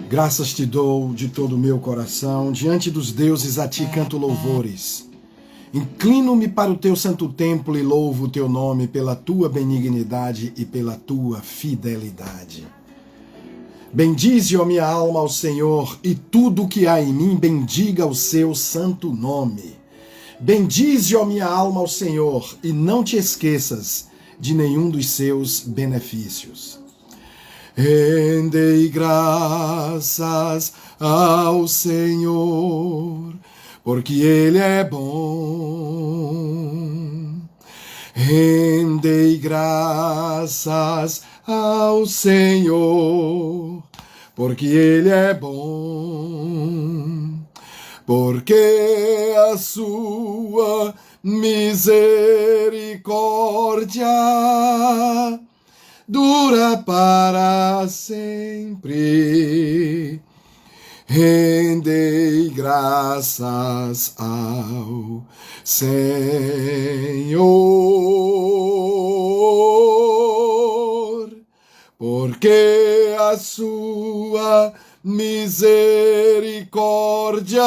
Graças te dou de todo o meu coração, diante dos deuses a ti canto louvores. Inclino-me para o teu santo templo e louvo o teu nome pela tua benignidade e pela tua fidelidade. Bendize, ó minha alma, ao Senhor, e tudo o que há em mim bendiga o seu santo nome. Bendize, ó minha alma, ao Senhor, e não te esqueças de nenhum dos seus benefícios. Rendei graças ao Senhor, porque Ele é bom. Rendei graças ao Senhor, porque Ele é bom. Porque a sua misericórdia dura para sempre. Rendei graças ao Senhor, porque a sua misericórdia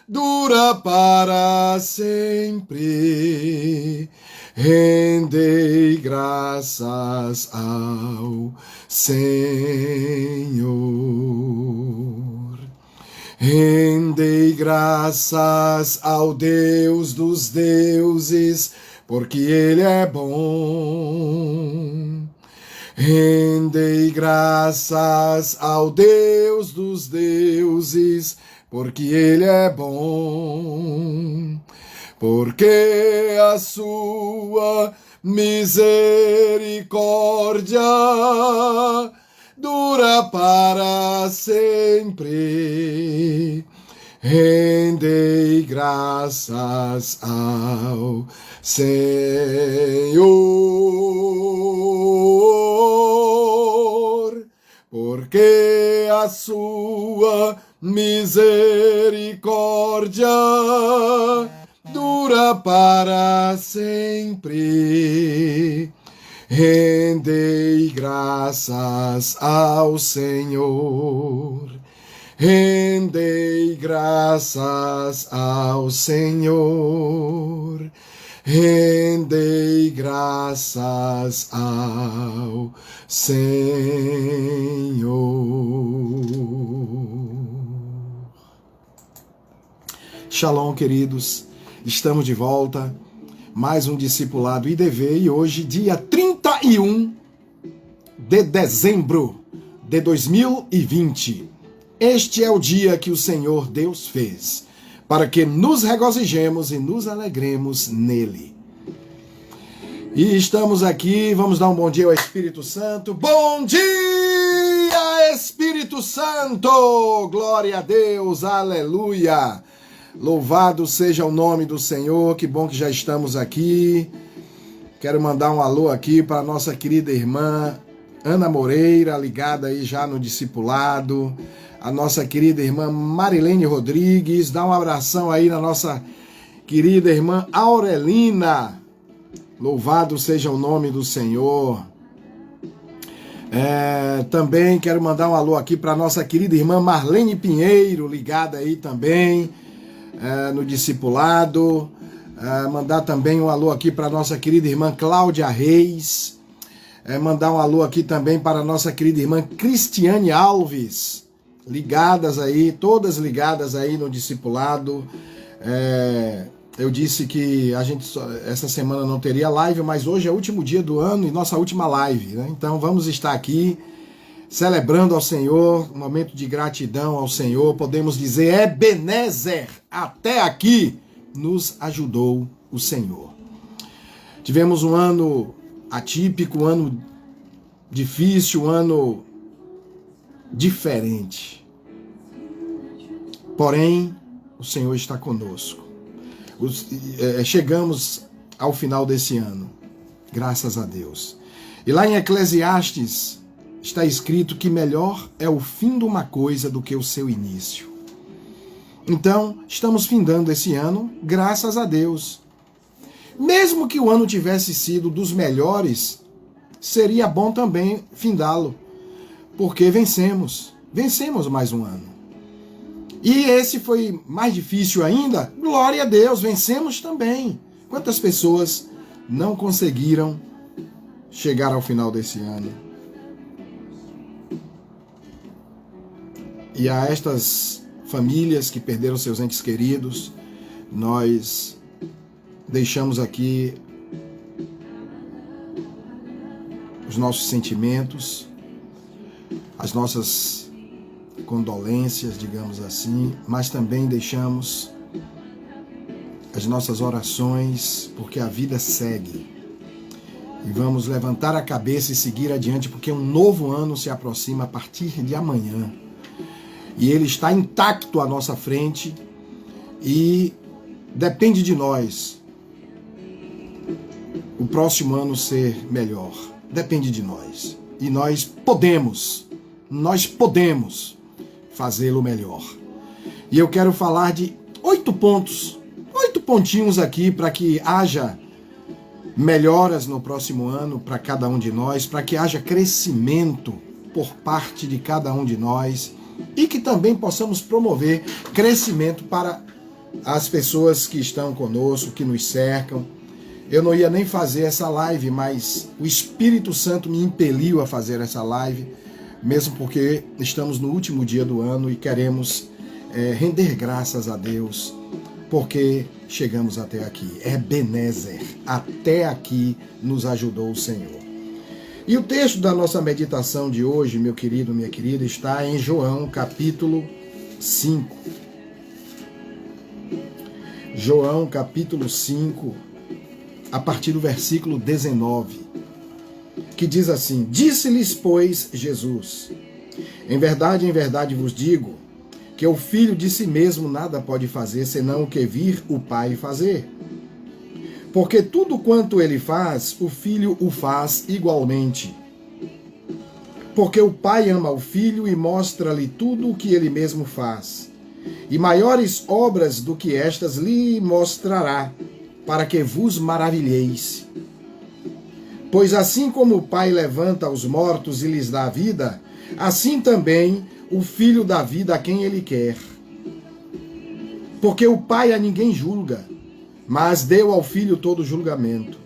dura para sempre. Rendei graças ao Senhor. Rendei graças ao Deus dos deuses, porque Ele é bom. Rendei graças ao Deus dos deuses, porque Ele é bom. Porque a sua misericórdia dura para sempre. Rendei graças ao Senhor, porque a sua misericórdia dura para sempre. Rendei graças ao Senhor. Rendei graças ao Senhor. Rendei graças ao Senhor. Shalom, queridos. Estamos de volta, mais um Discipulado IDV, e hoje, dia 31 de dezembro de 2020. Este é o dia que o Senhor Deus fez, para que nos regozijemos e nos alegremos nele. E estamos aqui, vamos dar um bom dia ao Espírito Santo. Bom dia, Espírito Santo! Glória a Deus, aleluia! Louvado seja o nome do Senhor, que bom que já estamos aqui. Quero mandar um alô aqui para a nossa querida irmã Ana Moreira, ligada aí já no discipulado. A nossa querida irmã Marilene Rodrigues, dá um abração aí na nossa querida irmã Aurelina. Louvado seja o nome do Senhor. Também quero mandar um alô aqui para a nossa querida irmã Marlene Pinheiro, ligada aí também no discipulado. Mandar também um alô aqui para a nossa querida irmã Cláudia Reis. Mandar um alô aqui também para a nossa querida irmã Cristiane Alves, ligadas aí, todas ligadas aí no discipulado. Eu disse que a gente essa semana não teria live, mas hoje é o último dia do ano e nossa última live, né? Então vamos estar aqui celebrando ao Senhor, um momento de gratidão ao Senhor. Podemos dizer, Ebenezer, até aqui nos ajudou o Senhor. Tivemos um ano atípico, um ano difícil, um ano diferente. Porém, o Senhor está conosco. Chegamos ao final desse ano, graças a Deus. E lá em Eclesiastes está escrito que melhor é o fim de uma coisa do que o seu início. Então, estamos findando esse ano, graças a Deus. Mesmo que o ano tivesse sido dos melhores, seria bom também findá-lo. porque vencemos mais um ano. E esse foi mais difícil ainda, glória a Deus, vencemos também. Quantas pessoas não conseguiram chegar ao final desse ano? E a estas famílias que perderam seus entes queridos, nós deixamos aqui os nossos sentimentos, as nossas condolências, digamos assim, mas também deixamos as nossas orações, porque a vida segue. E vamos levantar a cabeça e seguir adiante, porque um novo ano se aproxima a partir de amanhã. E ele está intacto à nossa frente e depende de nós o próximo ano ser melhor. Depende de nós. E nós podemos fazê-lo melhor. E eu quero falar de 8 pontinhos aqui para que haja melhoras no próximo ano para cada um de nós, para que haja crescimento por parte de cada um de nós e que também possamos promover crescimento para as pessoas que estão conosco, que nos cercam. Eu não ia nem fazer essa live, mas o Espírito Santo me impeliu a fazer essa live, mesmo porque estamos no último dia do ano e queremos render graças a Deus, porque chegamos até aqui. Ebenezer, até aqui nos ajudou o Senhor. E o texto da nossa meditação de hoje, meu querido, minha querida, está em João capítulo 5. João capítulo 5, a partir do versículo 19, que diz assim: Disse-lhes, pois, Jesus: em verdade vos digo, que o Filho de si mesmo nada pode fazer, senão o que vir o Pai fazer. Porque tudo quanto ele faz, o Filho o faz igualmente. Porque o Pai ama o Filho e mostra-lhe tudo o que ele mesmo faz. E maiores obras do que estas lhe mostrará, para que vos maravilheis. Pois assim como o Pai levanta os mortos e lhes dá vida, assim também o Filho dá vida a quem ele quer. Porque o Pai a ninguém julga, mas deu ao Filho todo julgamento,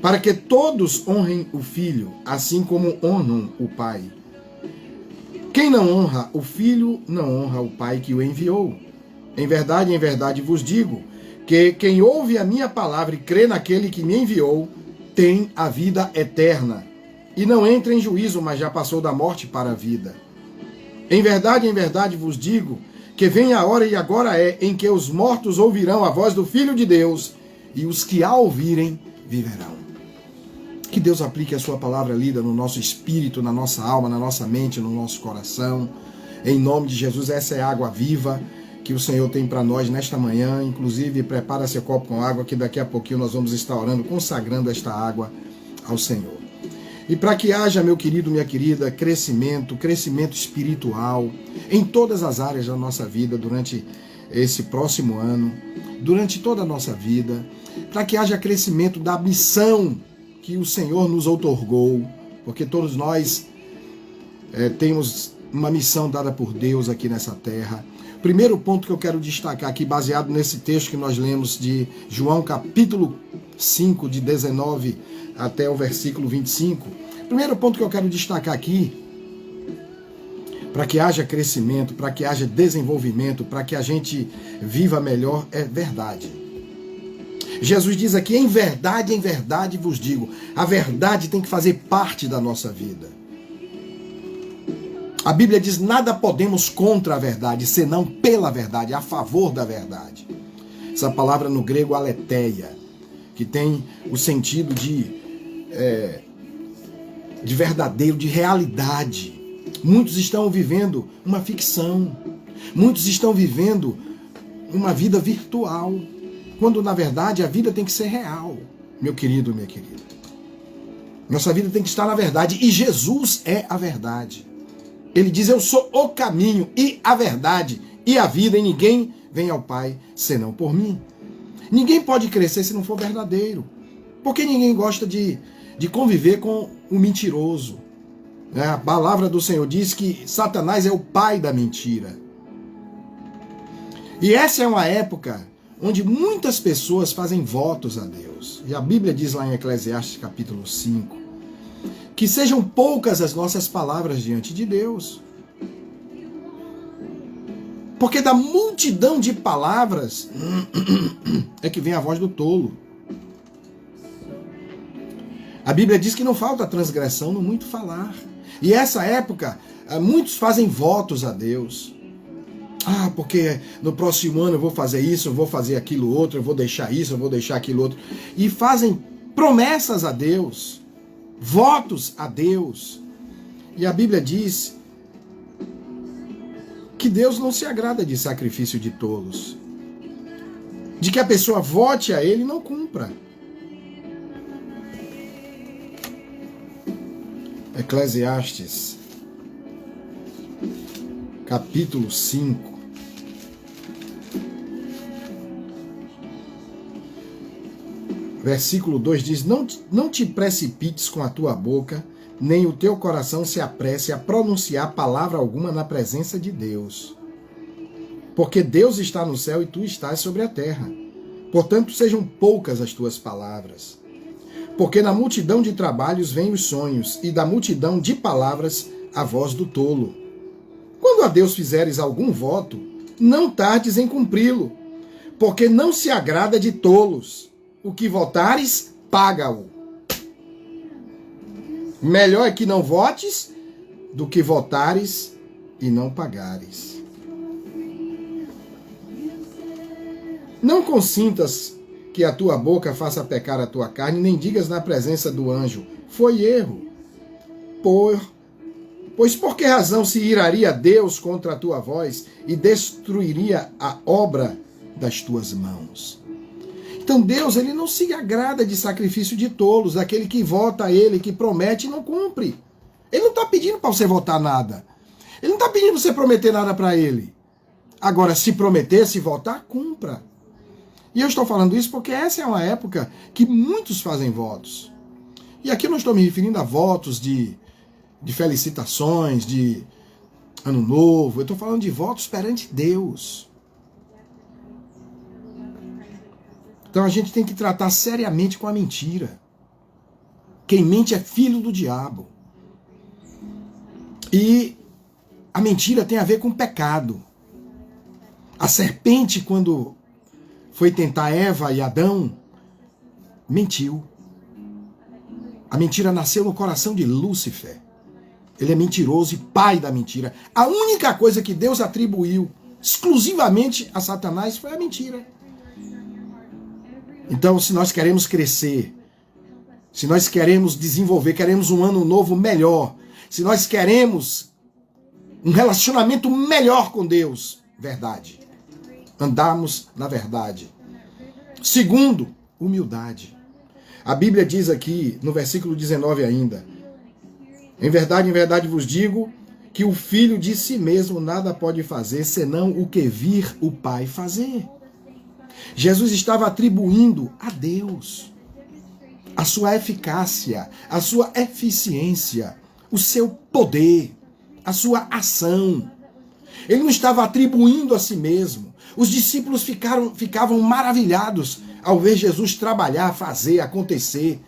para que todos honrem o Filho, assim como honram o Pai. Quem não honra o Filho, não honra o Pai que o enviou. Em verdade vos digo, que quem ouve a minha palavra e crê naquele que me enviou, tem a vida eterna, e não entra em juízo, mas já passou da morte para a vida. Em verdade vos digo, que vem a hora, e agora é, em que os mortos ouvirão a voz do Filho de Deus, e os que a ouvirem viverão. Que Deus aplique a sua palavra lida no nosso espírito, na nossa alma, na nossa mente, no nosso coração. Em nome de Jesus, essa é a água viva que o Senhor tem para nós nesta manhã. Inclusive, prepara seu copo com água, que daqui a pouquinho nós vamos estar orando, consagrando esta água ao Senhor. E para que haja, meu querido, minha querida, crescimento espiritual em todas as áreas da nossa vida durante esse próximo ano, durante toda a nossa vida, para que haja crescimento da missão que o Senhor nos outorgou, porque todos nós temos uma missão dada por Deus aqui nessa terra. Primeiro ponto que eu quero destacar aqui, baseado nesse texto que nós lemos de João capítulo 5, de 19 até o versículo 25. Primeiro ponto que eu quero destacar aqui, para que haja crescimento, para que haja desenvolvimento, para que a gente viva melhor, é verdade. Jesus diz aqui, em verdade vos digo. A verdade tem que fazer parte da nossa vida. A Bíblia diz, nada podemos contra a verdade, senão pela verdade, a favor da verdade. Essa palavra no grego, aletheia, que tem o sentido de verdadeiro, de realidade. Muitos estão vivendo uma ficção. Muitos estão vivendo uma vida virtual, quando na verdade a vida tem que ser real, meu querido, minha querida. Nossa vida tem que estar na verdade, e Jesus é a verdade. Ele diz, eu sou o caminho e a verdade e a vida, e ninguém vem ao Pai senão por mim. Ninguém pode crescer se não for verdadeiro, porque ninguém gosta de conviver com o mentiroso. A palavra do Senhor diz que Satanás é o pai da mentira. E essa é uma época onde muitas pessoas fazem votos a Deus. E a Bíblia diz lá em Eclesiastes capítulo 5, que sejam poucas as nossas palavras diante de Deus. Porque da multidão de palavras é que vem a voz do tolo. A Bíblia diz que não falta transgressão no muito falar. E essa época, muitos fazem votos a Deus. Porque no próximo ano eu vou fazer isso, eu vou fazer aquilo outro, eu vou deixar isso, eu vou deixar aquilo outro. E fazem promessas a Deus, votos a Deus. E a Bíblia diz que Deus não se agrada de sacrifício de tolos. De que a pessoa vote a Ele e não cumpra. Eclesiastes, capítulo 5. Versículo 2 diz: Não te precipites com a tua boca, nem o teu coração se apresse a pronunciar palavra alguma na presença de Deus. Porque Deus está no céu e tu estás sobre a terra. Portanto, sejam poucas as tuas palavras. Porque na multidão de trabalhos vêm os sonhos, e da multidão de palavras a voz do tolo. Quando a Deus fizeres algum voto, não tardes em cumpri-lo, porque não se agrada de tolos. O que votares, paga-o. Melhor é que não votes do que votares e não pagares. Não consintas que a tua boca faça pecar a tua carne, nem digas na presença do anjo: foi erro. Pois por que razão se iraria Deus contra a tua voz e destruiria a obra das tuas mãos? Então Deus, ele não se agrada de sacrifício de tolos, daquele que vota a ele, que promete e não cumpre. Ele não está pedindo para você votar nada. Ele não está pedindo para você prometer nada para ele. Agora, se prometer, se votar, cumpra. E eu estou falando isso porque essa é uma época que muitos fazem votos. E aqui eu não estou me referindo a votos de felicitações, de ano novo. Eu estou falando de votos perante Deus. Então a gente tem que tratar seriamente com a mentira. Quem mente é filho do diabo. E a mentira tem a ver com pecado. A serpente, quando foi tentar Eva e Adão, mentiu. A mentira nasceu no coração de Lúcifer. Ele é mentiroso e pai da mentira. A única coisa que Deus atribuiu exclusivamente a Satanás foi a mentira. Então, se nós queremos crescer, se nós queremos desenvolver, queremos um ano novo melhor, se nós queremos um relacionamento melhor com Deus, verdade. Andarmos na verdade. Segundo, humildade. A Bíblia diz aqui, no versículo 19 ainda: em verdade vos digo, que o filho de si mesmo nada pode fazer, senão o que vir o Pai fazer. Jesus estava atribuindo a Deus a sua eficácia, a sua eficiência, o seu poder, a sua ação. Ele não estava atribuindo a si mesmo. Os discípulos ficavam maravilhados ao ver Jesus trabalhar, fazer, acontecer.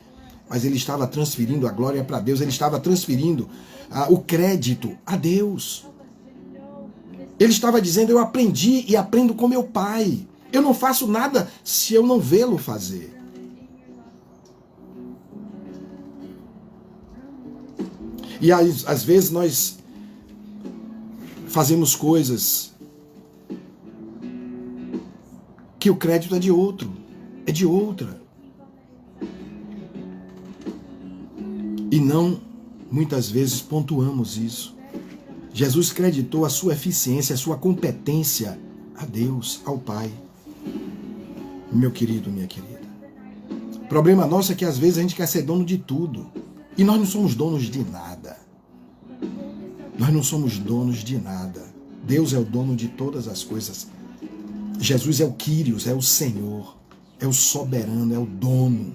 Mas ele estava transferindo a glória para Deus, ele estava transferindo o crédito a Deus. Ele estava dizendo: eu aprendi e aprendo com meu Pai. Eu não faço nada se eu não vê-lo fazer. E às vezes nós fazemos coisas que o crédito é de outro, é de outra. E não, muitas vezes, pontuamos isso. Jesus creditou a sua eficiência, a sua competência a Deus, ao Pai. Meu querido, minha querida. O problema nosso é que às vezes a gente quer ser dono de tudo. E nós não somos donos de nada. Nós não somos donos de nada. Deus é o dono de todas as coisas. Jesus é o Quírios, é o Senhor, é o soberano, é o dono.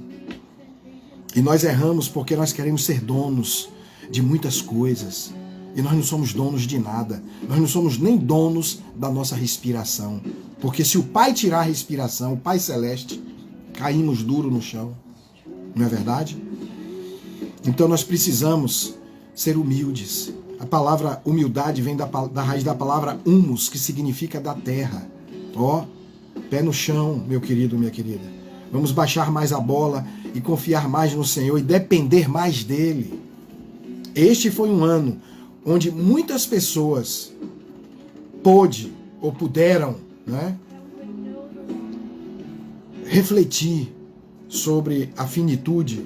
E nós erramos porque nós queremos ser donos de muitas coisas. E nós não somos donos de nada. Nós não somos nem donos da nossa respiração. Porque se o Pai tirar a respiração, o Pai Celeste, caímos duro no chão. Não é verdade? Então nós precisamos ser humildes. A palavra humildade vem da raiz da palavra humus, que significa da terra. Ó, pé no chão, meu querido, minha querida. Vamos baixar mais a bola e confiar mais no Senhor e depender mais dEle. Este foi um ano onde muitas pessoas puderam, né, refletir sobre a finitude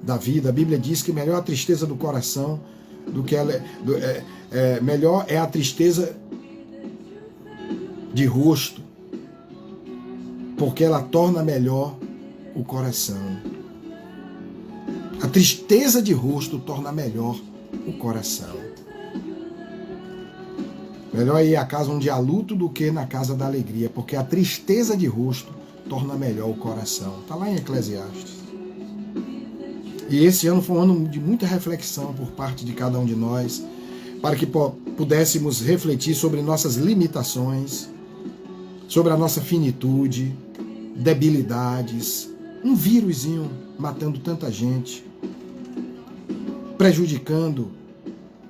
da vida. A Bíblia diz que melhor a tristeza do coração do que melhor é a tristeza de rosto, porque ela torna melhor o coração. A tristeza de rosto torna melhor o coração. Melhor ir à casa onde há luto do que na casa da alegria, porque a tristeza de rosto torna melhor o coração. Está lá em Eclesiastes. E esse ano foi um ano de muita reflexão por parte de cada um de nós, para que pudéssemos refletir sobre nossas limitações, sobre a nossa finitude, debilidades, um vírusinho matando tanta gente, prejudicando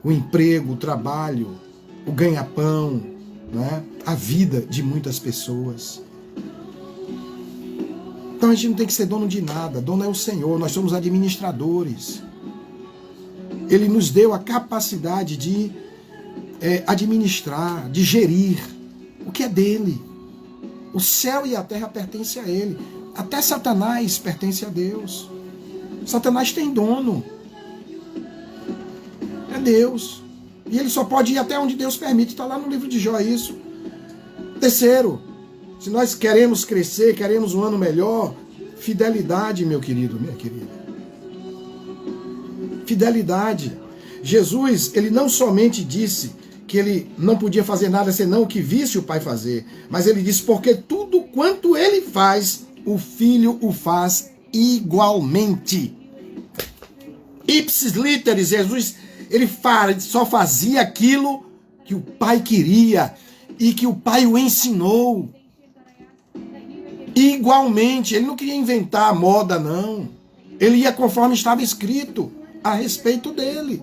o emprego, o trabalho, o ganha-pão, né? A vida de muitas pessoas. Então a gente não tem que ser dono de nada, dono é o Senhor, nós somos administradores. Ele nos deu a capacidade de administrar, de gerir o que é dele. O céu e a terra pertencem a ele. Até Satanás pertence a Deus. Satanás tem dono. É Deus. E ele só pode ir até onde Deus permite. Está lá no livro de Jó isso. Terceiro, se nós queremos crescer, queremos um ano melhor, fidelidade, meu querido, minha querida. Fidelidade. Jesus, ele não somente disse que ele não podia fazer nada senão o que visse o Pai fazer, mas ele disse, porque tudo quanto ele faz, o Filho o faz igualmente. Ipsis literis, Jesus, ele só fazia aquilo que o Pai queria e que o Pai o ensinou. Igualmente, ele não queria inventar a moda, não. Ele ia conforme estava escrito a respeito dele.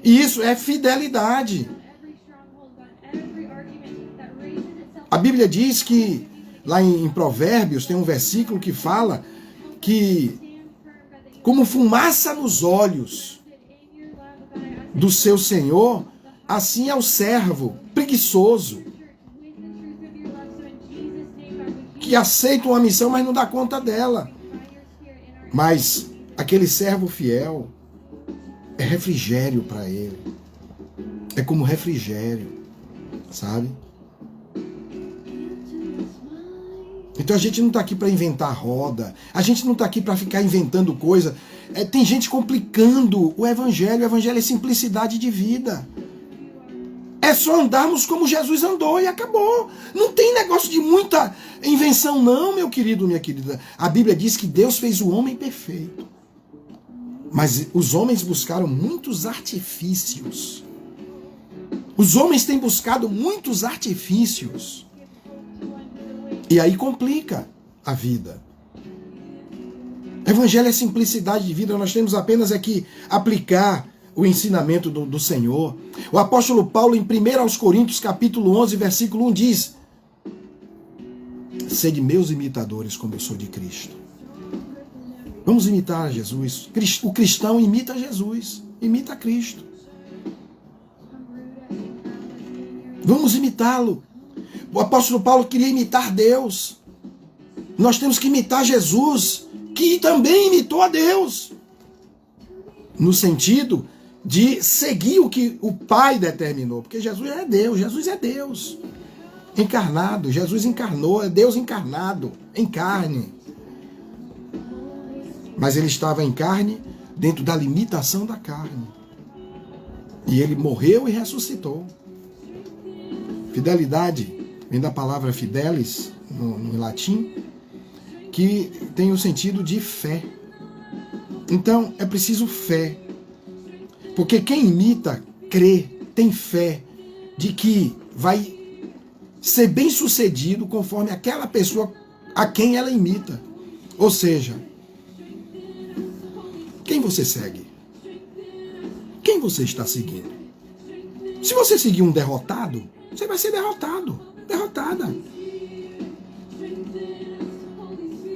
E isso é fidelidade. A Bíblia diz que, lá em Provérbios, tem um versículo que fala que, como fumaça nos olhos do seu Senhor, assim é o servo preguiçoso, que aceita uma missão, mas não dá conta dela. Mas aquele servo fiel é refrigério para ele. É como refrigério, sabe? Então a gente não está aqui para inventar roda, a gente não está aqui para ficar inventando coisa. Tem gente complicando o Evangelho é simplicidade de vida. É só andarmos como Jesus andou e acabou. Não tem negócio de muita invenção não, meu querido, minha querida. A Bíblia diz que Deus fez o homem perfeito. Mas os homens buscaram muitos artifícios. Os homens têm buscado muitos artifícios. E aí complica a vida. Evangelho é simplicidade de vida. Nós temos apenas que aplicar o ensinamento do Senhor. O apóstolo Paulo, em 1 Coríntios, capítulo 11, versículo 1, diz: sede meus imitadores, como eu sou de Cristo. Vamos imitar Jesus. O cristão imita Jesus, imita Cristo. Vamos imitá-lo. O apóstolo Paulo queria imitar Deus. Nós temos que imitar Jesus, que também imitou a Deus. No sentido de seguir o que o Pai determinou. Porque Jesus é Deus. Encarnado, Jesus encarnou, é Deus encarnado, em carne. Mas ele estava em carne dentro da limitação da carne. E ele morreu e ressuscitou. Fidelidade vem da palavra fidelis, no latim, que tem o sentido de fé. Então, é preciso fé. Porque quem imita, crê, tem fé de que vai ser bem sucedido conforme aquela pessoa a quem ela imita. Ou seja, quem você segue? Quem você está seguindo? Se você seguir um derrotado, você vai ser derrotado, derrotada.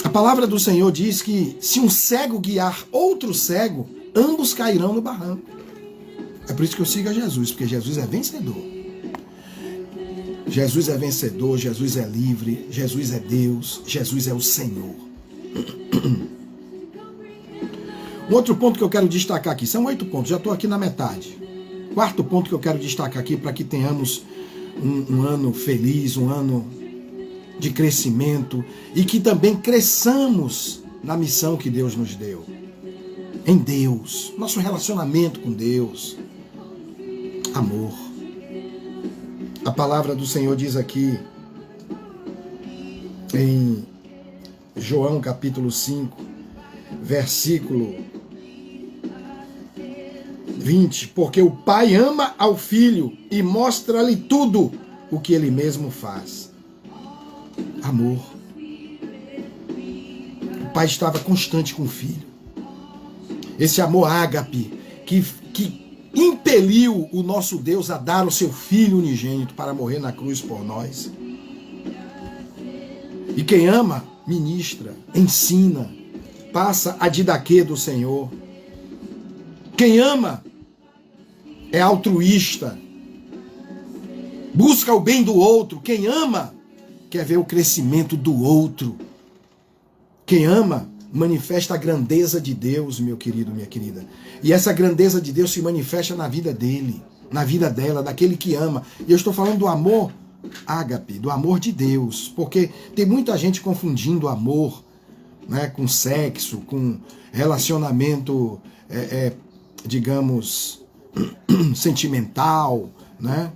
A palavra do Senhor diz que se um cego guiar outro cego, ambos cairão no barranco. É por isso que eu sigo a Jesus, porque Jesus é vencedor. Jesus é vencedor, Jesus é livre, Jesus é Deus, Jesus é o Senhor. Um outro ponto que eu quero destacar aqui, são 8 pontos, já estou aqui na metade. Quarto ponto que eu quero destacar aqui para que tenhamos um ano feliz, um ano de crescimento e que também cresçamos na missão que Deus nos deu. Em Deus, nosso relacionamento com Deus. Amor. A palavra do Senhor diz aqui em João capítulo 5, versículo 20, porque o Pai ama ao Filho e mostra-lhe tudo o que ele mesmo faz. Amor. O Pai estava constante com o Filho. Esse amor ágape que impeliu o nosso Deus a dar o seu Filho unigênito para morrer na cruz por nós. E quem ama, ministra, ensina, passa a didaquê do Senhor. Quem ama é altruísta, busca o bem do outro. Quem ama quer ver o crescimento do outro. Quem ama manifesta a grandeza de Deus, meu querido, minha querida. E essa grandeza de Deus se manifesta na vida dele, na vida dela, daquele que ama. E eu estou falando do amor ágape, do amor de Deus, porque tem muita gente confundindo amor, né, com sexo, com relacionamento, digamos, sentimental, né?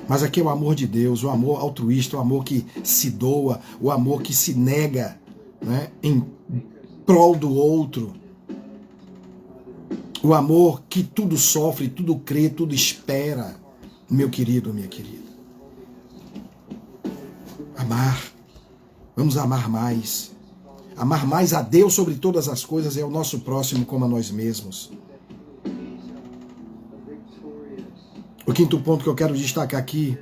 Mas aqui é o amor de Deus, o amor altruísta, o amor que se doa, o amor que se nega, né, em prol do outro. O amor que tudo sofre, tudo crê, tudo espera, meu querido, minha querida. Amar. Vamos amar mais. Amar mais a Deus sobre todas as coisas é o nosso próximo como a nós mesmos. O quinto ponto que eu quero destacar aqui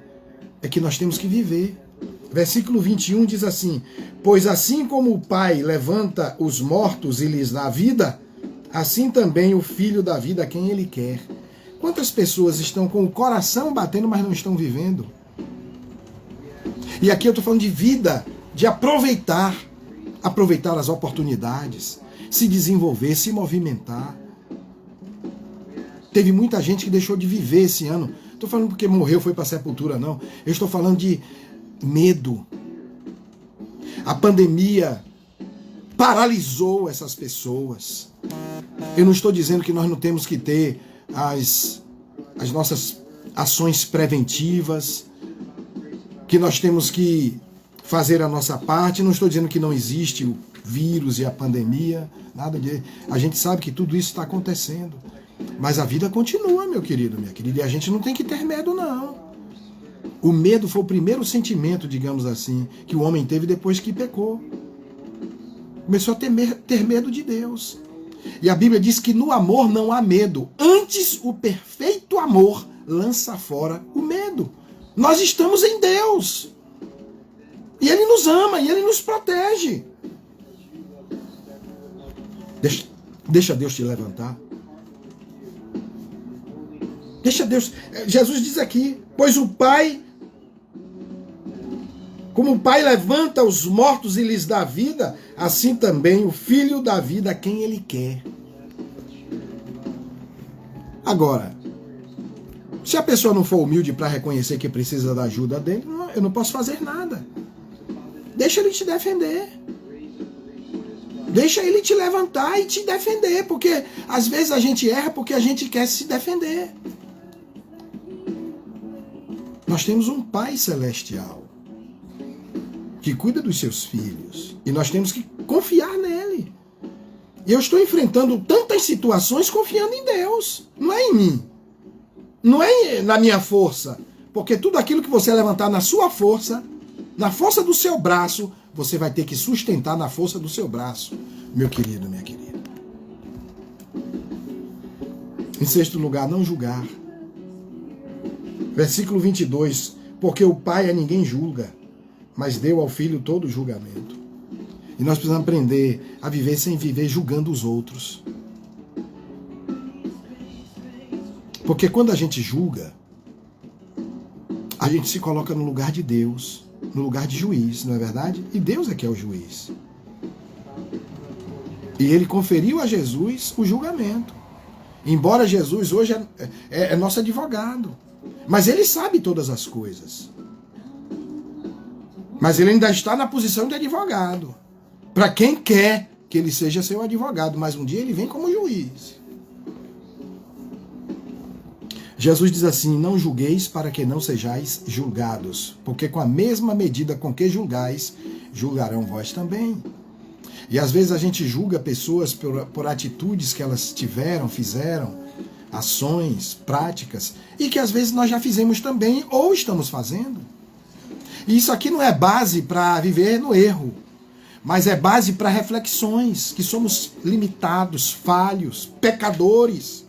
é que nós temos que viver. Versículo 21 diz assim: pois assim como o Pai levanta os mortos e lhes dá vida, assim também o Filho dá vida a quem Ele quer. Quantas pessoas estão com o coração batendo, mas não estão vivendo? E aqui eu estou falando de vida, de aproveitar as oportunidades, se desenvolver, se movimentar. Teve muita gente que deixou de viver esse ano. Estou falando porque morreu, foi para a sepultura, não. Eu estou falando de medo. A pandemia paralisou essas pessoas. Eu não estou dizendo que nós não temos que ter as nossas ações preventivas, que nós temos que fazer a nossa parte. Não estou dizendo que não existe o vírus e a pandemia, nada de. A gente sabe que tudo isso está acontecendo. Mas a vida continua, meu querido, minha querida, e a gente não tem que ter medo, não. O medo foi o primeiro sentimento, digamos assim, que o homem teve depois que pecou. Começou a ter medo de Deus. E a Bíblia diz que no amor não há medo. Antes, o perfeito amor lança fora o medo. Nós estamos em Deus. E Ele nos ama, e Ele nos protege. Deixa Deus te levantar. Deixa Deus. Jesus diz aqui: pois o Pai, como o Pai levanta os mortos e lhes dá vida, assim também o Filho dá vida a quem Ele quer. Agora, se a pessoa não for humilde para reconhecer que precisa da ajuda dele, eu não posso fazer nada. Deixa Ele te defender. Deixa Ele te levantar e te defender, porque às vezes a gente erra porque a gente quer se defender. Nós temos um Pai celestial que cuida dos seus filhos e nós temos que confiar nele. E eu estou enfrentando tanta as situações confiando em Deus, não é em mim. Não é na minha força. Porque tudo aquilo que você levantar na sua força, na força do seu braço, você vai ter que sustentar na força do seu braço, meu querido, minha querida. Em sexto lugar, não julgar. Versículo 22. Porque o Pai a ninguém julga, mas deu ao Filho todo o julgamento. E nós precisamos aprender a viver sem viver julgando os outros. Porque quando a gente julga, a gente se coloca no lugar de Deus, no lugar de juiz, não é verdade? E Deus é que é o juiz. E ele conferiu a Jesus o julgamento. Embora Jesus hoje é nosso advogado. Mas ele sabe todas as coisas. Mas ele ainda está na posição de advogado. Para quem quer que ele seja seu advogado. Mas um dia ele vem como juiz. Jesus diz assim: não julgueis para que não sejais julgados. Porque com a mesma medida com que julgais, julgarão vós também. E às vezes a gente julga pessoas por atitudes que elas tiveram, fizeram, ações, práticas, e que às vezes nós já fizemos também ou estamos fazendo. E isso aqui não é base para viver no erro, mas é base para reflexões, que somos limitados, falhos, pecadores,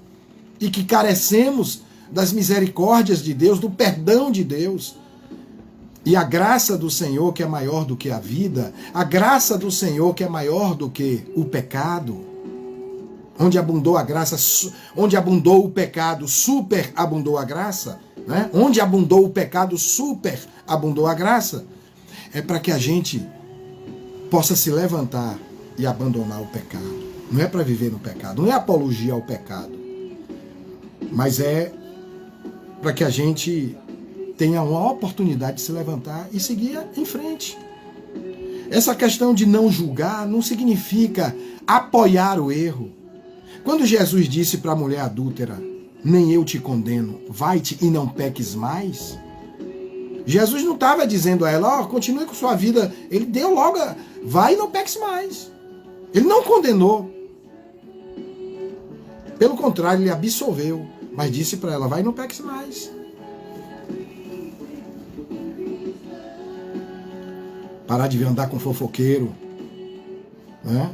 e que carecemos das misericórdias de Deus, do perdão de Deus. E a graça do Senhor, que é maior do que a vida, a graça do Senhor, que é maior do que o pecado, onde abundou a graça, onde abundou o pecado, superabundou a graça, né? Onde abundou o pecado, superabundou a graça, é para que a gente possa se levantar e abandonar o pecado. Não é para viver no pecado, não é apologia ao pecado, mas é para que a gente tenha uma oportunidade de se levantar e seguir em frente. Essa questão de não julgar não significa apoiar o erro. Quando Jesus disse para a mulher adúltera, nem eu te condeno, vai-te e não peques mais, Jesus não estava dizendo a ela, continue com sua vida. Ele deu logo, vai e não peques mais. Ele não condenou. Pelo contrário, ele absolveu, mas disse para ela, vai e não peques mais. Parar de andar com fofoqueiro, né?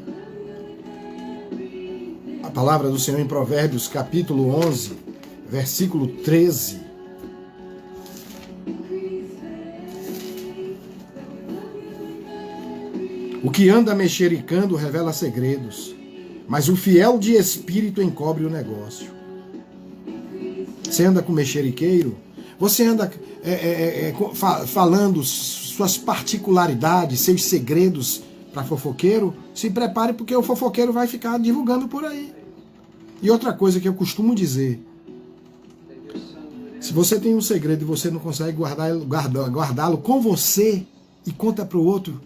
A palavra do Senhor em Provérbios, capítulo 11, versículo 13. O que anda mexericando revela segredos, mas o fiel de espírito encobre o negócio. Você anda com mexeriqueiro? Você anda falando suas particularidades, seus segredos para fofoqueiro? Se prepare, porque o fofoqueiro vai ficar divulgando por aí. E outra coisa que eu costumo dizer, se você tem um segredo e você não consegue guardá-lo com você e conta para o outro,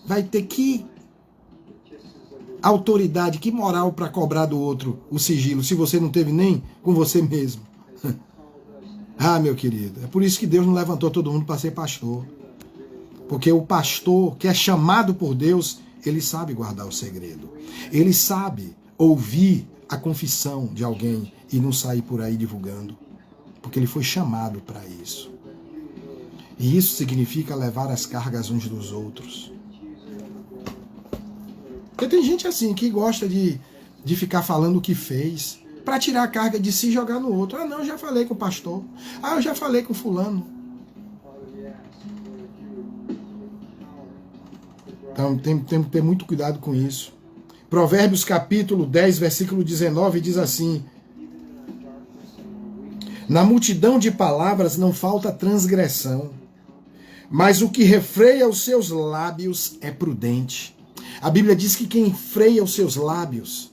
vai ter que autoridade, que moral para cobrar do outro o sigilo, se você não teve nem com você mesmo. Ah, meu querido, é por isso que Deus não levantou todo mundo para ser pastor. Porque o pastor que é chamado por Deus, ele sabe guardar o segredo. Ele sabe ouvir a confissão de alguém e não sair por aí divulgando. Porque ele foi chamado para isso. E isso significa levar as cargas uns dos outros. Porque tem gente assim que gosta de ficar falando o que fez para tirar a carga de si e jogar no outro. Ah, não, eu já falei com o pastor. Ah, eu já falei com o fulano. Então temos que ter muito cuidado com isso. Provérbios capítulo 10, versículo 19 diz assim: na multidão de palavras não falta transgressão, mas o que refreia os seus lábios é prudente. A Bíblia diz que quem freia os seus lábios,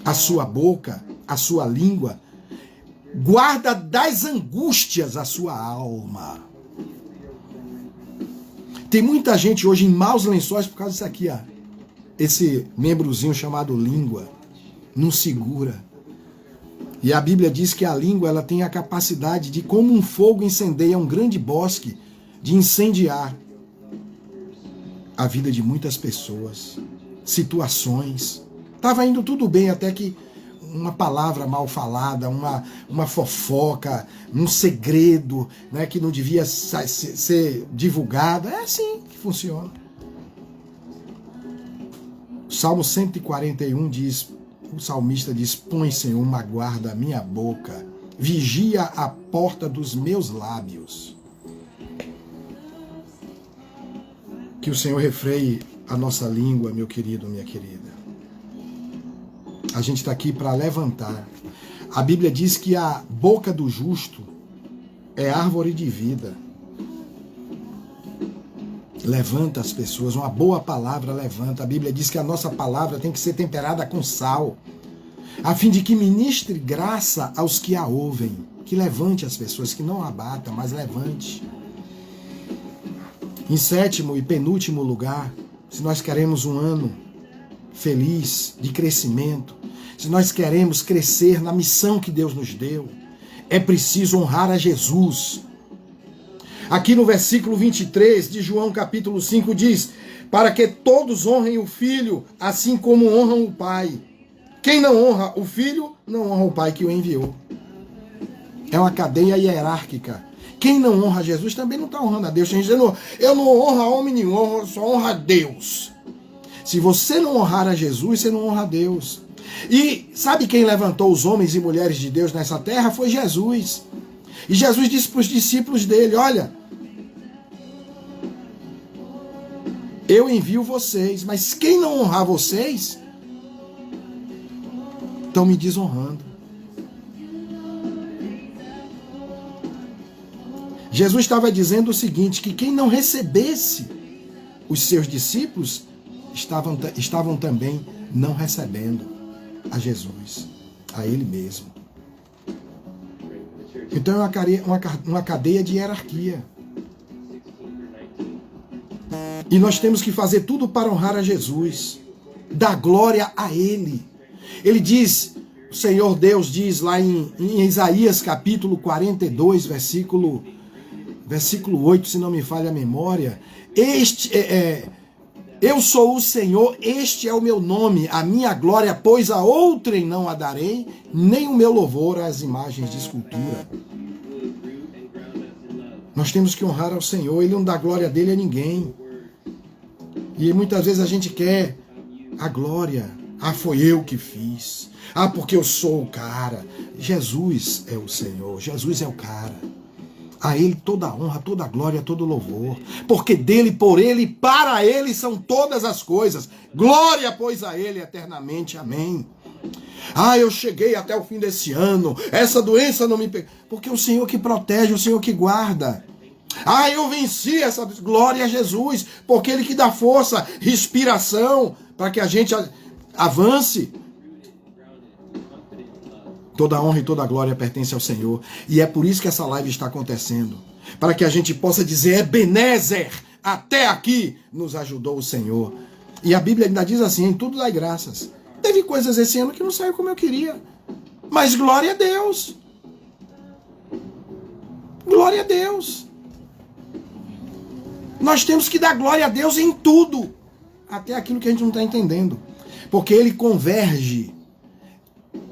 a sua boca, a sua língua, guarda das angústias a sua alma. Tem muita gente hoje em maus lençóis por causa disso aqui, ó. Esse membrozinho chamado língua não segura. E a Bíblia diz que a língua ela tem a capacidade de, como um fogo incendeia um grande bosque, de incendiar a vida de muitas pessoas, situações. Estava indo tudo bem até que uma palavra mal falada, uma fofoca, um segredo, né, que não devia ser divulgado. É assim que funciona. O Salmo 141 diz, o salmista diz: põe, Senhor, uma guarda à minha boca, vigia a porta dos meus lábios. Que o Senhor refreie a nossa língua, meu querido, minha querida. A gente está aqui para levantar. A Bíblia diz que a boca do justo é árvore de vida. Levanta as pessoas, uma boa palavra levanta. A Bíblia diz que a nossa palavra tem que ser temperada com sal, a fim de que ministre graça aos que a ouvem, que levante as pessoas, que não abata, mas levante. Em sétimo e penúltimo lugar, se nós queremos um ano feliz, de crescimento, se nós queremos crescer na missão que Deus nos deu, é preciso honrar a Jesus. Aqui no versículo 23 de João capítulo 5 diz: para que todos honrem o Filho, assim como honram o Pai. Quem não honra o Filho, não honra o Pai que o enviou. É uma cadeia hierárquica. Quem não honra Jesus também não está honrando a Deus. Tem gente dizendo: eu não honro a homem nenhum, eu só honro a Deus. Se você não honrar a Jesus, você não honra a Deus. E sabe quem levantou os homens e mulheres de Deus nessa terra? Foi Jesus. E Jesus disse para os discípulos dele: olha, eu envio vocês, mas quem não honrar vocês, estão me desonrando. Jesus estava dizendo o seguinte, que quem não recebesse os seus discípulos, estavam também não recebendo a Jesus, a Ele mesmo. Então é uma cadeia de hierarquia. E nós temos que fazer tudo para honrar a Jesus, dar glória a Ele. Ele diz, o Senhor Deus diz lá em Isaías capítulo 42, versículo 8, se não me falha a memória, eu sou o Senhor, este é o meu nome, a minha glória, pois a outrem não a darei, nem o meu louvor às imagens de escultura. Nós temos que honrar ao Senhor, Ele não dá glória dele a ninguém. E muitas vezes a gente quer a glória. Ah, foi eu que fiz. Ah, porque eu sou o cara. Jesus é o Senhor, Jesus é o cara. A Ele toda a honra, toda a glória, todo o louvor. Porque dele, por Ele e para Ele são todas as coisas. Glória, pois, a Ele eternamente. Amém. Ah, eu cheguei até o fim desse ano. Essa doença não me pegou. Porque é o Senhor que protege, o Senhor que guarda. Ah, eu venci essa... Glória a Jesus. Porque Ele que dá força, respiração, para que a gente avance. Toda a honra e toda a glória pertence ao Senhor. E é por isso que essa live está acontecendo. Para que a gente possa dizer: Ebenezer, até aqui nos ajudou o Senhor. E a Bíblia ainda diz assim: em tudo dai graças. Teve coisas esse ano que não saiu como eu queria. Mas glória a Deus. Glória a Deus. Nós temos que dar glória a Deus em tudo. Até aquilo que a gente não está entendendo. Porque Ele converge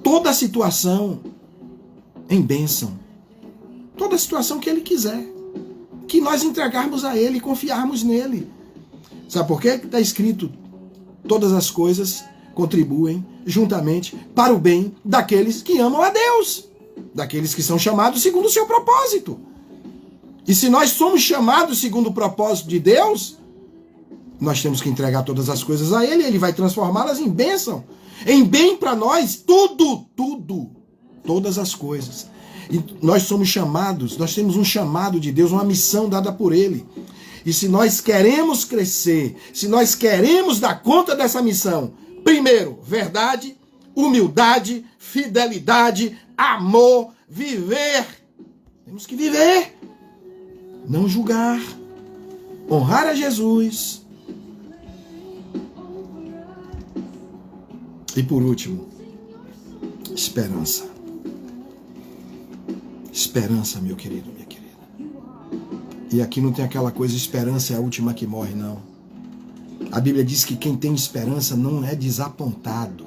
toda a situação em bênção. Toda a situação que Ele quiser. Que nós entregarmos a Ele e confiarmos nele. Sabe por quê? Está escrito: todas as coisas contribuem juntamente para o bem daqueles que amam a Deus. Daqueles que são chamados segundo o seu propósito. E se nós somos chamados segundo o propósito de Deus, nós temos que entregar todas as coisas a Ele. Ele vai transformá-las em bênção. Em bem para nós, tudo, todas as coisas. E nós somos chamados, nós temos um chamado de Deus, uma missão dada por Ele. E se nós queremos crescer, se nós queremos dar conta dessa missão, primeiro, verdade, humildade, fidelidade, amor, viver. Temos que viver, não julgar, honrar a Jesus. E por último, esperança. Esperança, meu querido, minha querida. E aqui não tem aquela coisa, esperança é a última que morre, não. A Bíblia diz que quem tem esperança não é desapontado.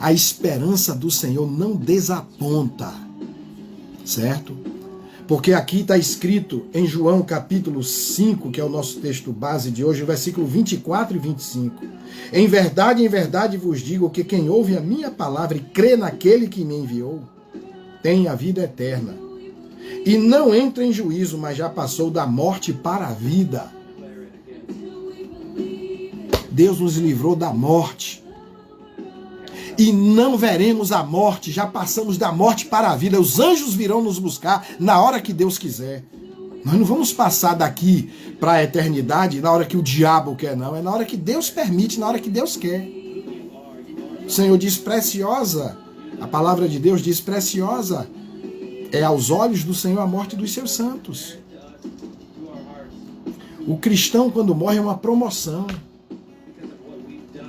A esperança do Senhor não desaponta, certo? Porque aqui está escrito em João capítulo 5, que é o nosso texto base de hoje, versículo 24 e 25. Em verdade vos digo que quem ouve a minha palavra e crê naquele que me enviou, tem a vida eterna. E não entra em juízo, mas já passou da morte para a vida. Deus nos livrou da morte. E não veremos a morte, já passamos da morte para a vida. Os anjos virão nos buscar na hora que Deus quiser. Nós não vamos passar daqui para a eternidade na hora que o diabo quer, não. É na hora que Deus permite, na hora que Deus quer. O Senhor diz preciosa, a palavra de Deus diz preciosa é aos olhos do Senhor a morte dos seus santos. O cristão, quando morre, é uma promoção.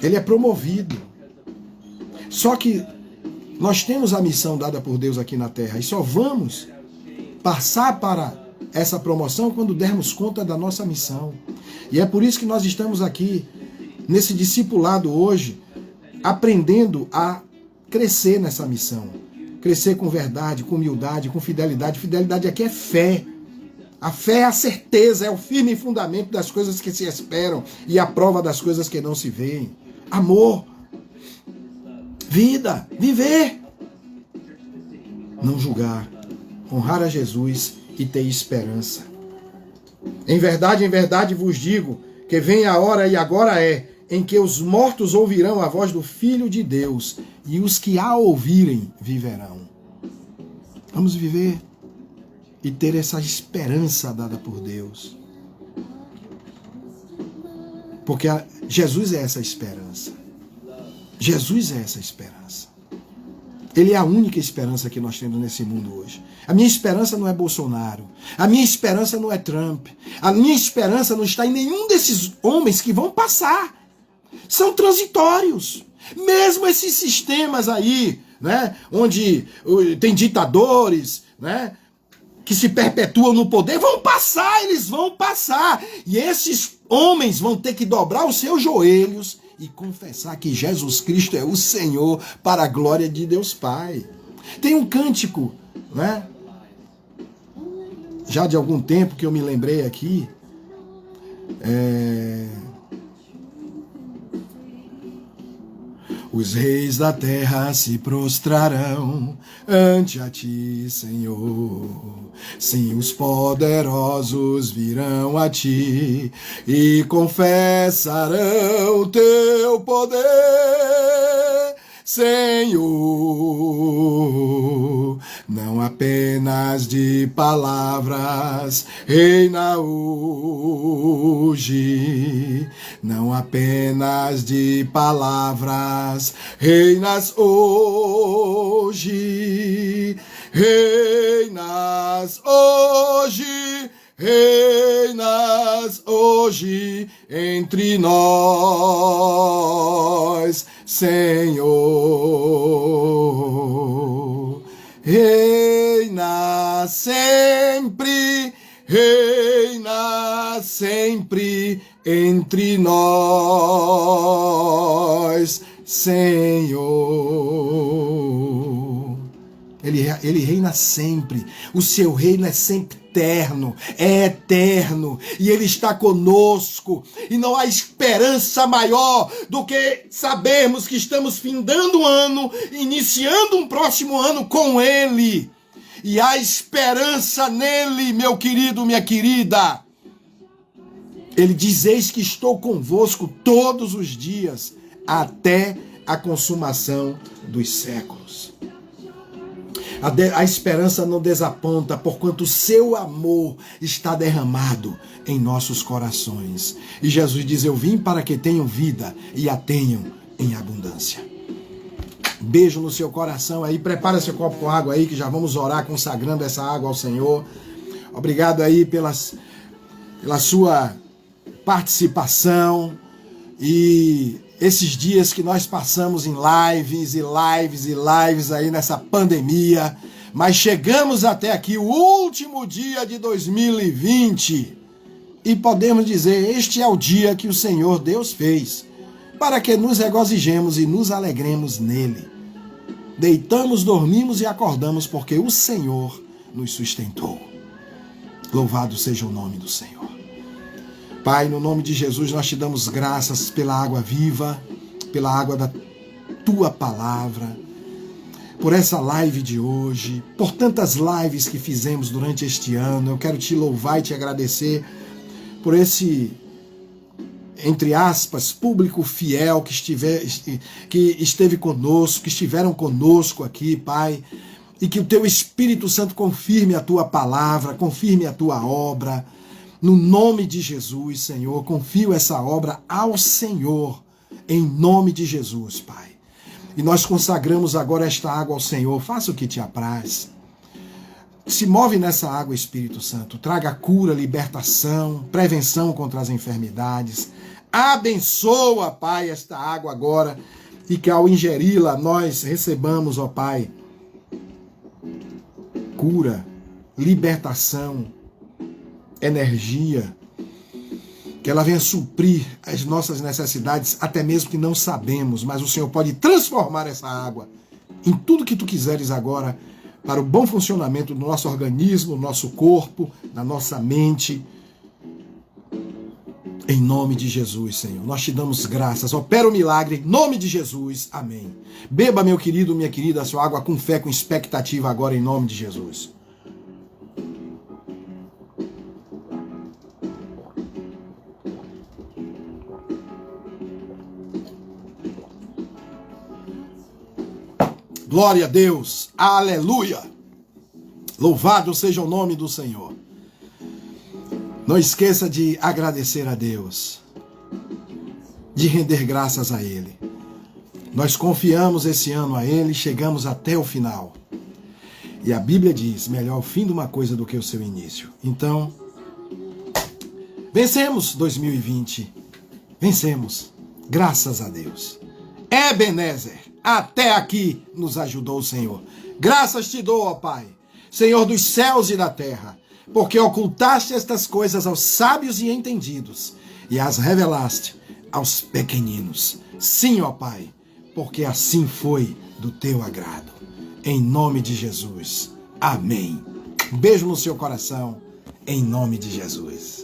Ele é promovido. Só que nós temos a missão dada por Deus aqui na terra e só vamos passar para essa promoção quando dermos conta da nossa missão. E é por isso que nós estamos aqui nesse discipulado hoje, aprendendo a crescer nessa missão. Crescer com verdade, com humildade, com fidelidade. Fidelidade aqui é fé. A fé é a certeza, é o firme fundamento das coisas que se esperam e a prova das coisas que não se veem. Amor. Vida, viver, não julgar, honrar a Jesus e ter esperança. Em verdade vos digo que vem a hora e agora é, em que os mortos ouvirão a voz do Filho de Deus e os que a ouvirem viverão. Vamos viver e ter essa esperança dada por Deus. Porque Jesus é essa esperança. Jesus é essa esperança. Ele é a única esperança que nós temos nesse mundo hoje. A minha esperança não é Bolsonaro. A minha esperança não é Trump. A minha esperança não está em nenhum desses homens que vão passar. São transitórios. Mesmo esses sistemas aí, né, onde tem ditadores, né, que se perpetuam no poder, vão passar, eles vão passar. E esses homens vão ter que dobrar os seus joelhos e confessar que Jesus Cristo é o Senhor para a glória de Deus Pai. Tem um cântico, né? Já de algum tempo que eu me lembrei aqui. Os reis da terra se prostrarão ante a ti, Senhor. Sim, os poderosos virão a ti e confessarão teu poder, Senhor. Não apenas de palavras reina hoje, não apenas de palavras reinas hoje, reinas hoje, reinas hoje entre nós, Senhor. Reina sempre entre nós, Senhor. Ele reina sempre. O seu reino é sempre eterno, é eterno, e Ele está conosco, e não há esperança maior do que sabermos que estamos findando o ano, iniciando um próximo ano com Ele, e há esperança nele, meu querido, minha querida. Ele diz: eis que estou convosco todos os dias, até a consumação dos séculos. A esperança não desaponta, porquanto o seu amor está derramado em nossos corações. E Jesus diz: eu vim para que tenham vida e a tenham em abundância. Beijo no seu coração aí, prepara seu copo com água aí, que já vamos orar consagrando essa água ao Senhor. Obrigado aí pela sua participação e esses dias que nós passamos em lives aí nessa pandemia, mas chegamos até aqui, o último dia de 2020, e podemos dizer: este é o dia que o Senhor Deus fez para que nos regozijemos e nos alegremos nele. Deitamos, dormimos e acordamos, porque o Senhor nos sustentou. Louvado seja o nome do Senhor. Pai, no nome de Jesus, nós te damos graças pela água viva, pela água da tua palavra, por essa live de hoje, por tantas lives que fizemos durante este ano. Eu quero te louvar e te agradecer por esse, entre aspas, público fiel que esteve conosco, que estiveram conosco aqui, Pai, e que o teu Espírito Santo confirme a tua palavra, confirme a tua obra. No nome de Jesus, Senhor, confio essa obra ao Senhor, em nome de Jesus, Pai. E nós consagramos agora esta água ao Senhor. Faça o que te apraz. Se move nessa água, Espírito Santo. Traga cura, libertação, prevenção contra as enfermidades. Abençoa, Pai, esta água agora. E que ao ingeri-la nós recebamos, ó Pai, cura, libertação, energia, que ela venha suprir as nossas necessidades, até mesmo que não sabemos, mas o Senhor pode transformar essa água em tudo que tu quiseres agora, para o bom funcionamento do nosso organismo, do nosso corpo, da nossa mente. Em nome de Jesus, Senhor, nós te damos graças. Opera o milagre, em nome de Jesus. Amém. Beba, meu querido, minha querida, a sua água com fé, com expectativa agora, em nome de Jesus. Glória a Deus, aleluia, louvado seja o nome do Senhor. Não esqueça de agradecer a Deus, de render graças a Ele. Nós confiamos esse ano a Ele, chegamos até o final. E a Bíblia diz, melhor o fim de uma coisa do que o seu início. Então, vencemos 2020, vencemos, graças a Deus. Ebenezer, até aqui nos ajudou o Senhor. Graças te dou, ó Pai, Senhor dos céus e da terra, porque ocultaste estas coisas aos sábios e entendidos e as revelaste aos pequeninos. Sim, ó Pai, porque assim foi do teu agrado. Em nome de Jesus. Amém. Um beijo no seu coração, em nome de Jesus.